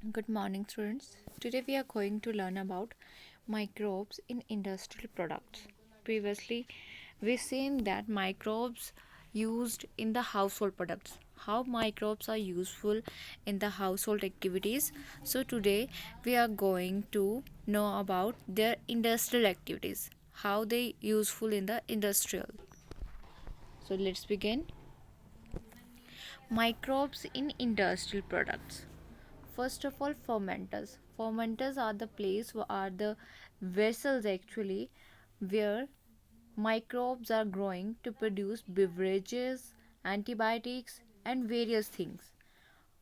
Good morning, students. Today we are going to learn about microbes in industrial products. Previously, we've seen that microbes used in the household products, how microbes are useful in the household activities. So today we are going to know about their industrial activities, how they useful in the industrial. So let's begin. Microbes in industrial products. First of all, fermenters. Fermenters are the place are the vessels actually where microbes are growing to produce beverages, antibiotics and various things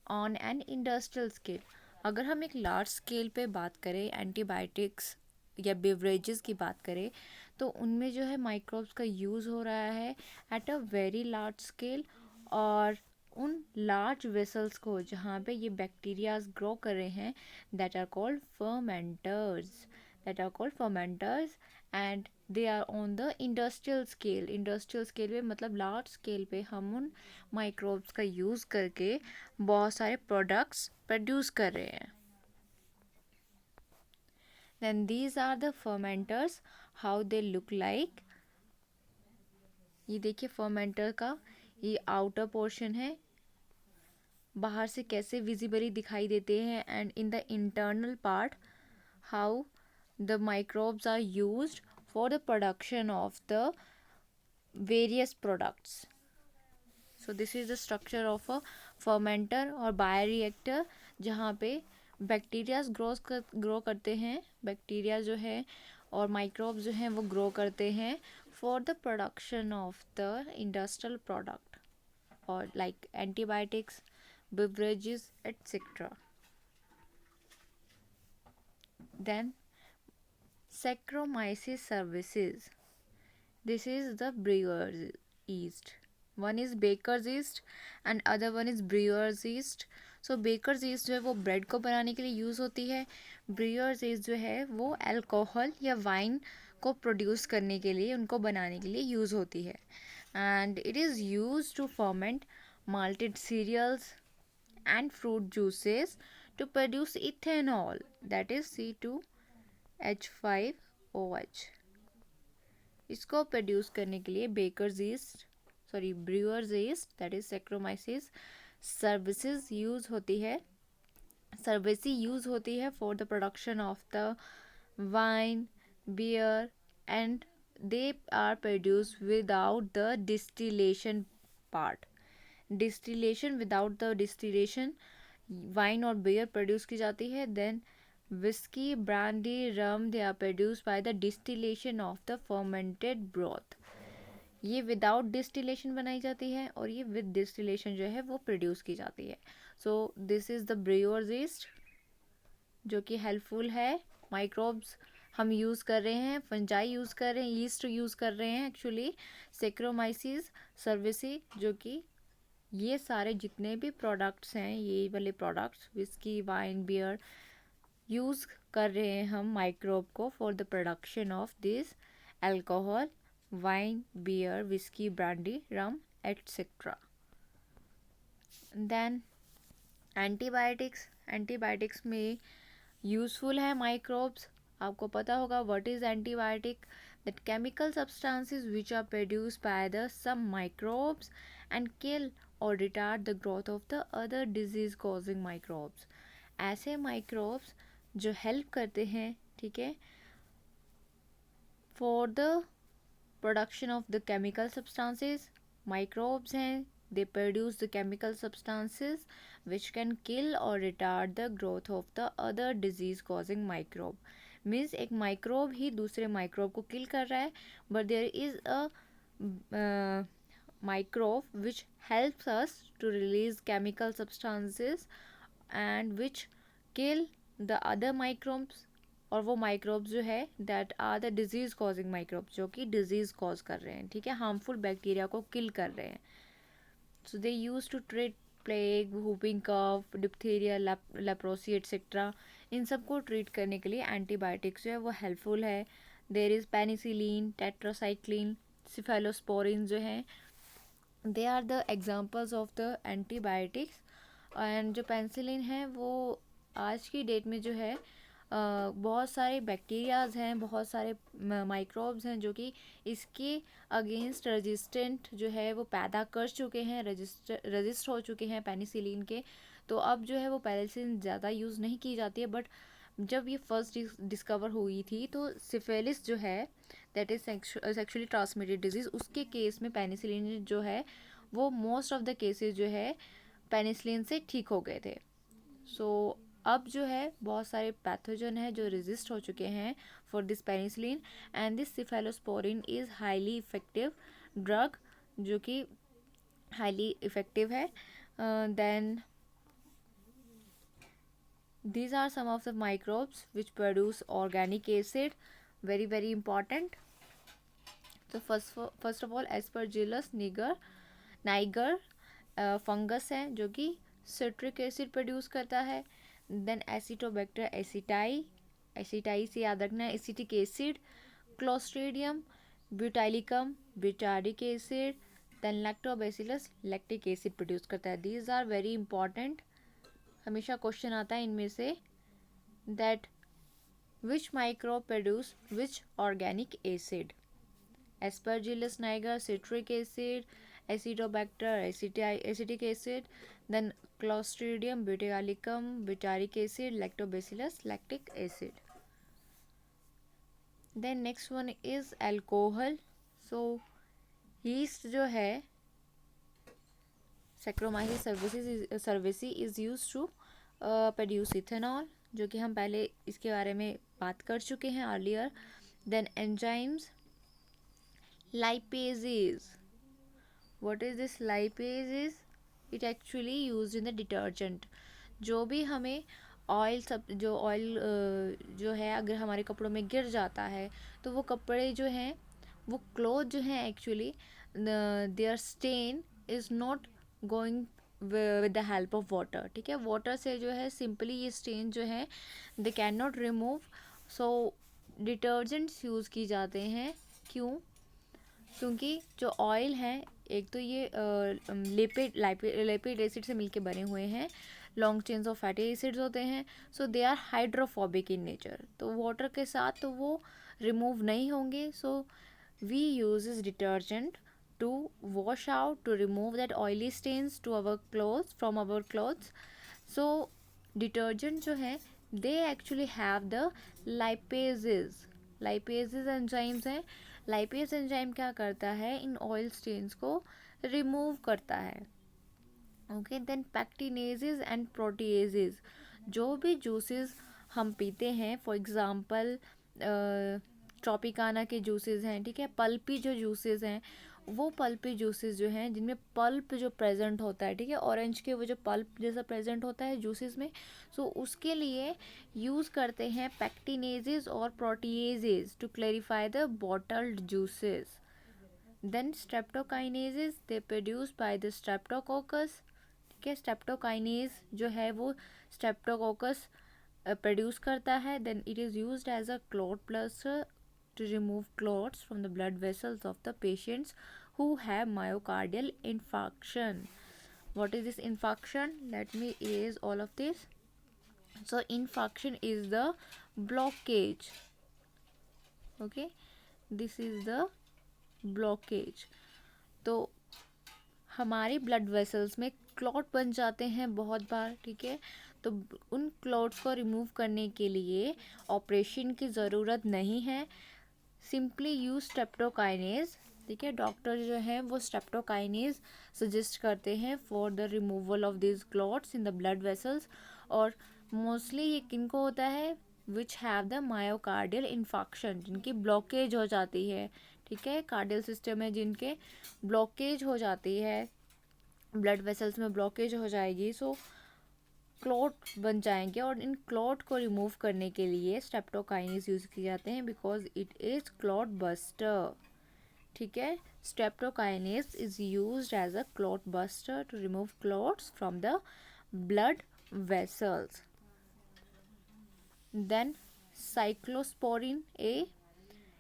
on an industrial scale. अगर हम एक large scale पे बात करें antibiotics या beverages की बात करें तो उनमें जो है माइक्रोब्स का यूज़ हो रहा है at a very large scale. और उन लार्ज वेसल्स को जहाँ पे ये बैक्टीरियाज ग्रो कर रहे हैं that are called fermenters, and they are on the industrial scale पे मतलब लार्ज स्केल पे हम उन माइक्रोब्स का यूज़ करके बहुत सारे प्रोडक्ट्स प्रोड्यूस कर रहे हैं। Then these are the fermenters, how they look like. ये देखिए फर्मेंटर का ये आउटर पोर्शन है, बाहर से कैसे विजिबली दिखाई देते हैं and in the internal part how the microbes are used for the production of the various products. So this is the structure of a fermenter और बायोरिएक्टर जहाँ पे बैक्टीरियाज ग्रो करते हैं, बैक्टीरिया जो है और माइक्रोब्स जो हैं वो ग्रो करते हैं for the production of the industrial product और like antibiotics, beverages, etc. Then Saccharomyces cerevisiae. This is the brewer's yeast. One is baker's yeast and other one is brewer's yeast. So baker's yeast जो है वो bread को बनाने के लिए use होती है। ब्रूअर्स ईस्ट जो है वो अल्कोहल या वाइन को प्रोड्यूस करने के लिए, उनको बनाने के लिए यूज़ होती है। And it is use to ferment malted cereals and fruit juices to produce ethanol, that is C2H5OH। इसको प्रोड्यूस करने के लिए brewer's yeast that is Saccharomyces cerevisiae use होती है, सर्विसी यूज होती है for the production of the wine, beer and they are produce without the distillation part. Distillation, without the distillation wine और beer produce की जाती है। Then whisky, brandy, rum they are produce by the distillation of the fermented broth. ये without distillation बनाई जाती है और ये विद डिस्टिलेशन जो है वो प्रोड्यूस की जाती है। So this is the brewer's yeast जो कि हेल्पफुल है। माइक्रोब्स हम यूज़ कर रहे हैं, फंजाई यूज़ कर रहे हैं, ईस्ट यूज़ कर रहे हैं एक्चुअली। सेक्रोमाइसिस सर्विसी जो कि ये सारे जितने भी प्रोडक्ट्स हैं, ये वाले products whisky, wine, beer use कर रहे हैं हम माइक्रोब को for the production of this alcohol, wine, beer, whisky, brandy, rum etcetera. Then antibiotics, antibiotics में यूज़फुल है माइक्रोब्स। आपको पता होगा what is antibiotic, that chemical substances which are produced by the some microbes and kill और retard the growth of the other disease causing microbes. ऐसे microbes जो help करते हैं, ठीक है, for the production of the chemical substances. Microbes हैं, they produce the chemical substances which can kill or retard the growth of the other disease causing microbe। Means एक microbe ही दूसरे माइक्रोब को किल कर रहा है, but there is a microbe which helps us to release chemical substances and which kill the other microbes। और वो microbes जो है that are the disease causing microbes जो कि डिजीज कॉज कर रहे हैं, ठीक है, हार्मफुल बैक्टीरिया को किल कर रहे हैं। So they use to treat plague, whooping cough, diphtheria, leprosy etcetera. इन सबको ट्रीट करने के लिए एंटीबायोटिक्स जो है वो हेल्पफुल है। There is penicillin, tetracycline, cephalosporin जो है they are the examples of the antibiotics. And जो पेनिसिलिन है वो आज की डेट में जो है बहुत सारे बैक्टीरियाज हैं, बहुत सारे माइक्रोब्स हैं जो कि इसके अगेंस्ट रेजिस्टेंट जो है वो पैदा कर चुके हैं, रजिस्ट हो चुके हैं पेनिसिलिन के। तो अब जो है वो पेनिसिलिन ज़्यादा यूज़ नहीं की जाती है। बट जब ये फर्स्ट डिस्कवर हुई थी तो सिफिलिस जो है, that is sexually transmitted disease, उसके केस में पेनिसिलिन जो है वो मोस्ट ऑफ द केसेस जो है पेनिसिलिन से ठीक हो गए थे। सो अब जो है बहुत सारे पैथोजन है जो रेजिस्ट हो चुके हैं for this penicillin, and this cephalosporin is highly effective drug, जो कि हाईली इफेक्टिव है। Then these are some of the microbes which produce organic acid, very important. तो first of all Aspergillus Niger fungus है जो कि citric acid produce करता है। Then Acetobacter aceti से याद रखना है, acetic acid, Clostridium butylicum butyric acid, then Lactobacillus lactic acid produce करता है। दीज आर वेरी इंपॉर्टेंट, हमेशा क्वेश्चन आता है इनमें से, that which microbe produce which organic acid. Aspergillus niger, citric acid, Acidobacter, acetic acid, then Clostridium botulism, butyric acid, Lactobacillus, lactic acid. Then next one is alcohol. So yeast जो है Saccharomyces cerevisiae is used to produce ethanol, जो कि हम पहले इसके बारे में बात कर चुके हैं earlier. Then enzymes, lipases. What is this lipases? It actually used in the detergent. जो भी हमें ऑयल जो ऑयल जो है अगर हमारे कपड़ों में गिर जाता है तो वो कपड़े जो हैं, वो क्लॉथ जो हैं actually their stain is not going with the help of water. ठीक है, वाटर से जो है सिंपली ये स्टेन जो है they can not remove. So detergents use की जाते हैं। क्यों? क्योंकि जो ऑयल है, एक तो ये लिपिड एसिड से मिलके बने हुए हैं, long chains of fatty acids होते हैं। So they are hydrophobic in nature, तो वाटर के साथ तो वो रिमूव नहीं होंगे। So we use is detergent to wash out, to remove that oily stains to our clothes, from our clothes. So detergent जो है they actually have the lipases enzymes हैं। लाइपेज एंजाइम क्या करता है, इन ऑयल स्टेन्स को remove करता है। ओके, देन पैक्टिनेजेस एंड प्रोटीएजेस, जो भी जूसेस हम पीते हैं, फॉर एग्जांपल ट्रॉपिकाना के जूसेस हैं, ठीक है, पल्पी जो जूसेस हैं, वो पल्पी जूसेस जो हैं जिनमें पल्प जो प्रेजेंट होता है, ठीक है, ऑरेंज के वो जो पल्प जैसा प्रेजेंट होता है जूसेस में, सो उसके लिए यूज़ करते हैं पैक्टिनेजेस और proteases to clarify the bottled juices. Then streptokinases, they produce by the streptococcus. ठीक है, स्ट्रेप्टोकाइनेज जो है वो स्ट्रेप्टोकोकस प्रोड्यूस करता है। Then it is used as a clot buster to remove clots from the blood vessels of the patients who have myocardial infarction. What is this infarction? Let me erase all of this. So infarction is the blockage. Okay, this is the blockage. तो हमारे blood vessels में clot बन जाते हैं बहुत बार, ठीक है, तो उन क्लॉट्स को रिमूव करने के लिए ऑपरेशन की ज़रूरत नहीं है, सिंपली यूज स्ट्रेप्टोकाइनेज। ठीक है, डॉक्टर जो है वो स्ट्रेप्टोकाइनेज सजेस्ट करते हैं for the removal of this clots in the blood vessels. और मोस्टली ये किनको होता है, which have the myocardial infarction, जिनकी ब्लॉकेज हो जाती है। ठीक है, कार्डियल सिस्टम में जिनके ब्लॉकेज हो जाती है, ब्लड वेसल्स में ब्लॉकेज हो जाएगी, सो क्लॉट बन जाएंगे, और इन क्लॉट को रिमूव करने के लिए स्ट्रेप्टोकाइनेज यूज़ किए जाते हैं because it is clot buster. ठीक है, streptokinase is used as a clot buster to remove clots from the blood vessels. Then cyclosporin A,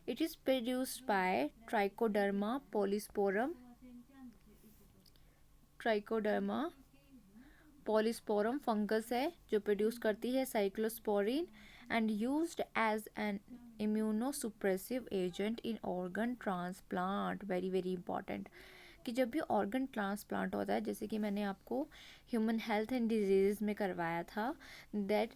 it is produced by trichoderma polysporum fungus है जो produce करती है cyclosporin and used as an immunosuppressive agent in organ transplant. Very very important कि जब भी organ transplant होता है, जैसे कि मैंने आपको ह्यूमन हेल्थ एंड डिजीज़ में करवाया था, that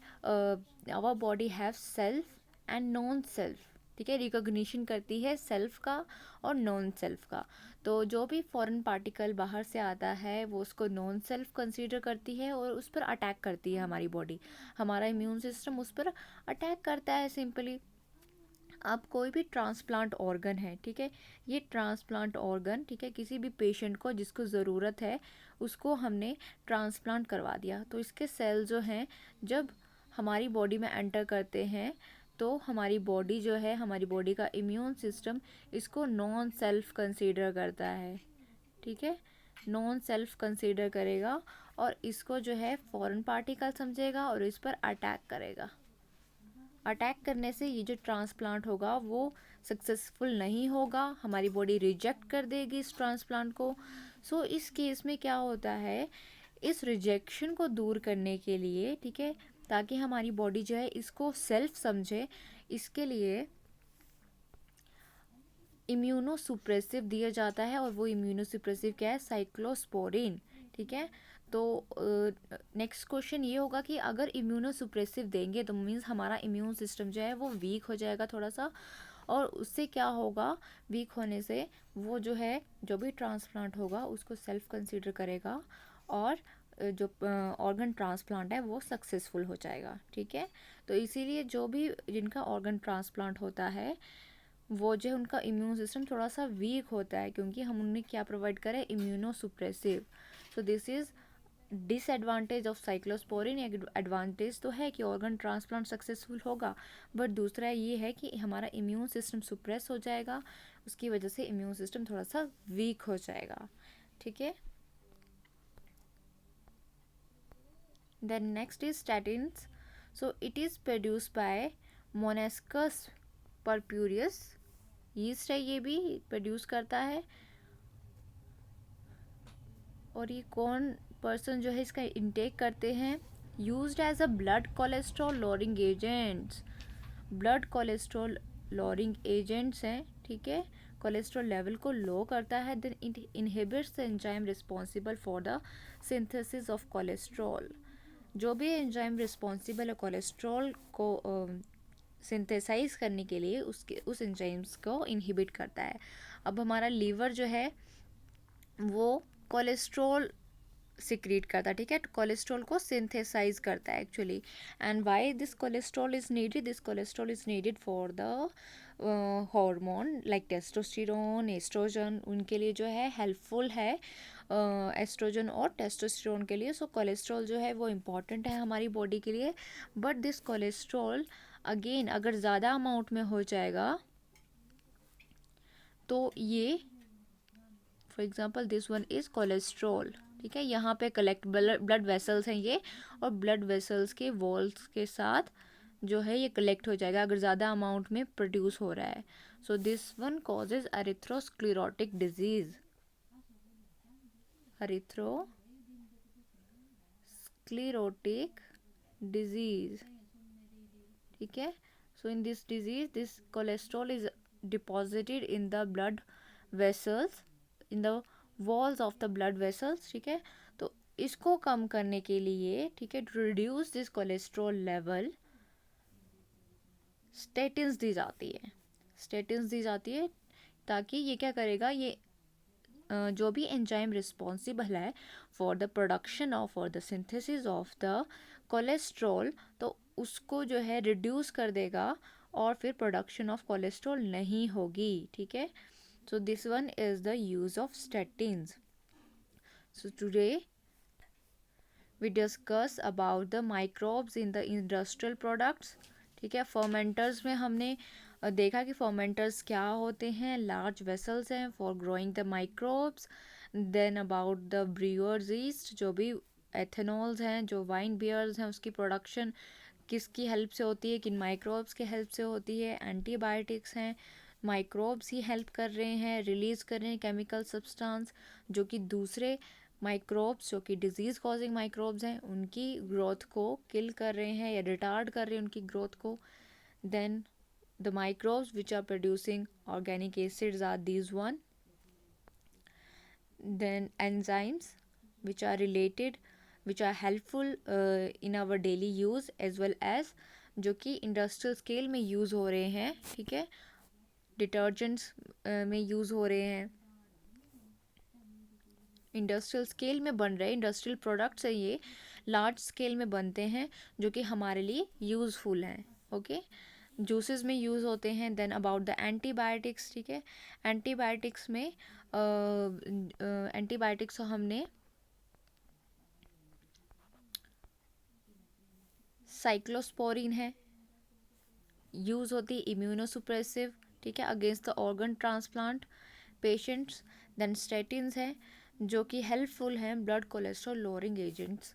our body have self and non self, ठीक है, रिकॉग्निशन करती है सेल्फ का और नॉन सेल्फ का। तो जो भी फॉरेन पार्टिकल बाहर से आता है वो उसको नॉन सेल्फ कंसीडर करती है और उस पर अटैक करती है हमारी बॉडी, हमारा इम्यून सिस्टम उस पर अटैक करता है सिंपली। अब कोई भी ट्रांसप्लांट ऑर्गन है, ठीक है, ये ट्रांसप्लांट ऑर्गन, ठीक है, किसी भी पेशेंट को जिसको ज़रूरत है उसको हमने ट्रांसप्लांट करवा दिया, तो इसके सेल जो हैं जब हमारी बॉडी में एंटर करते हैं तो हमारी बॉडी जो है, हमारी बॉडी का इम्यून सिस्टम इसको नॉन सेल्फ कंसीडर करता है, ठीक है, नॉन सेल्फ कंसीडर करेगा और इसको जो है फॉरेन पार्टिकल समझेगा और इस पर अटैक करेगा। अटैक करने से ये जो ट्रांसप्लांट होगा वो सक्सेसफुल नहीं होगा, हमारी बॉडी रिजेक्ट कर देगी इस ट्रांसप्लांट को। सो इस केस में क्या होता है, इस रिजेक्शन को दूर करने के लिए, ठीक है, ताकि हमारी बॉडी जो है इसको सेल्फ समझे, इसके लिए इम्यूनोसुप्रेसिव दिया जाता है और वो इम्यूनोसुप्रेसिव क्या है, साइक्लोस्पोरिन, ठीक है। तो नेक्स्ट क्वेश्चन ये होगा कि अगर इम्यूनोसुप्रेसिव देंगे तो मीन्स हमारा इम्यून सिस्टम जो है वो वीक हो जाएगा थोड़ा सा, और उससे क्या होगा, वीक होने से वो जो है जो भी ट्रांसप्लांट होगा उसको सेल्फ कंसीडर करेगा और जो ऑर्गन ट्रांसप्लांट है वो सक्सेसफुल हो जाएगा, ठीक है। तो इसीलिए जो भी जिनका ऑर्गन ट्रांसप्लांट होता है वो जो है उनका इम्यून सिस्टम थोड़ा सा वीक होता है, क्योंकि हम उन्हें क्या प्रोवाइड करें, immunosuppressive. So this is disadvantage of cyclosporin. एक एडवांटेज तो है कि ऑर्गन ट्रांसप्लांट सक्सेसफुल होगा, बट दूसरा ये है कि हमारा इम्यून सिस्टम सुप्रेस हो जाएगा, उसकी वजह से इम्यून सिस्टम थोड़ा सा वीक हो जाएगा, ठीक है। Then next is statins. So it is produced by Monascus purpureus, yeast है, ये भी प्रोड्यूस करता है। और ये कौन पर्सन जो है इसका इंटेक करते हैं, used as a blood cholesterol lowering agents, blood cholesterol lowering agents हैं, ठीक है, कोलेस्ट्रॉल लेवल को लो करता है। Then it inhibits the enzyme responsible for the synthesis of cholesterol, जो भी एंजाइम रिस्पॉन्सिबल है कोलेस्ट्रॉल को सिंथेसाइज करने के लिए उसके उस एंजाइम्स को इनहिबिट करता है। अब हमारा लीवर जो है वो कोलेस्ट्रॉल सिक्रीट करता है, ठीक है, कोलेस्ट्रॉल को सिंथेसाइज करता है actually. And why this cholesterol is needed, this cholesterol is needed for the hormone like testosterone, oestrogen, उनके लिए जो है हेल्पफुल है, एस्ट्रोजन और टेस्टोस्टेरोन के लिए। सो कोलेस्ट्रॉल जो है वो इम्पॉर्टेंट है हमारी बॉडी के लिए, बट दिस कोलेस्ट्रॉल अगेन अगर ज़्यादा अमाउंट में हो जाएगा तो ये, for example this one is cholesterol, ठीक है, यहाँ पे कलेक्ट ब्लड वेसल्स हैं ये, और ब्लड वेसल्स के वॉल्स के साथ जो है ये कलेक्ट हो जाएगा अगर ज़्यादा अमाउंट में प्रोड्यूस हो रहा है। So this one causes atherosclerotic disease, atherosclerotic disease, ठीक है। So in this disease this cholesterol is deposited in the blood vessels, in the walls of the blood vessels, ठीक है। तो इसको कम करने के लिए, ठीक है, to reduce this cholesterol level, statins दी जाती है, स्टेटिन्स दी जाती है ताकि ये क्या करेगा, ये जो भी एंजाइम रिस्पॉन्सिबल है फॉर द प्रोडक्शन ऑफ और the synthesis of the cholesterol, तो उसको जो है रिड्यूस कर देगा और फिर प्रोडक्शन ऑफ कोलेस्ट्रॉल नहीं होगी, ठीक है। So this one is the use of statins. So today we discuss about the microbes in the industrial products, ठीक है। फर्मेंटर्स में हमने देखा कि फर्मेंटर्स क्या होते हैं, लार्ज वेसल्स हैं for growing the microbes. Then about the brewer's yeast, जो भी एथेनॉल्स हैं, जो वाइन बियर्स हैं, उसकी प्रोडक्शन किसकी हेल्प से होती है, किन माइक्रोब्स की हेल्प से होती है। एंटीबायोटिक्स हैं, माइक्रोब्स ही हेल्प कर रहे हैं, रिलीज़ कर रहे हैं केमिकल सब्सटेंस जो कि दूसरे माइक्रोब्स जो कि डिजीज़ कॉजिंग माइक्रोब्स हैं उनकी ग्रोथ को किल कर रहे हैं या रिटार्ड कर रहे हैं उनकी ग्रोथ को. Then the microbes which are producing organic acids are these one. Then enzymes which are related, which are helpful in our daily use as well as जो कि इंडस्ट्रियल स्केल में यूज़ हो रहे हैं. ठीक है, डिटर्जेंट्स में यूज़ हो रहे हैं, इंडस्ट्रियल स्केल में बन रहे इंडस्ट्रियल प्रोडक्ट्स है, ये लार्ज स्केल में बनते हैं जो कि हमारे लिए यूज़फुल हैं. ओके, जूसेस में यूज़ होते हैं. Then about the antibiotics. ठीक है, एंटीबायोटिक्स में एंटीबायोटिक्स हमने साइक्लोस्पोरिन है, यूज़ होती है इम्यूनोसुप्रेसिव. ठीक है, against the organ transplant patients. Then statins हैं जो कि हेल्पफुल हैं blood cholesterol lowering agents.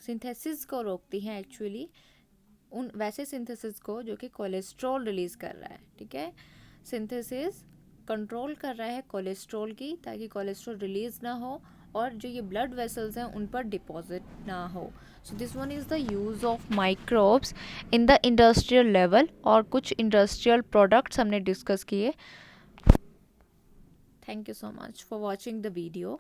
Synthesis को रोकती हैं एक्चुअली, उन वैसे सिंथेसिस को जो कि कोलेस्ट्रॉल रिलीज़ कर रहा है. ठीक है, सिंथेसिस कंट्रोल कर रहा है कोलेस्ट्रॉल की, ताकि कोलेस्ट्रॉल रिलीज़ ना हो और जो ये ब्लड वेसल्स हैं उन पर डिपॉजिट ना हो. सो this one is the use of microbes in the industrial level. और कुछ इंडस्ट्रियल प्रोडक्ट्स हमने डिस्कस किए. Thank you so much for watching the video.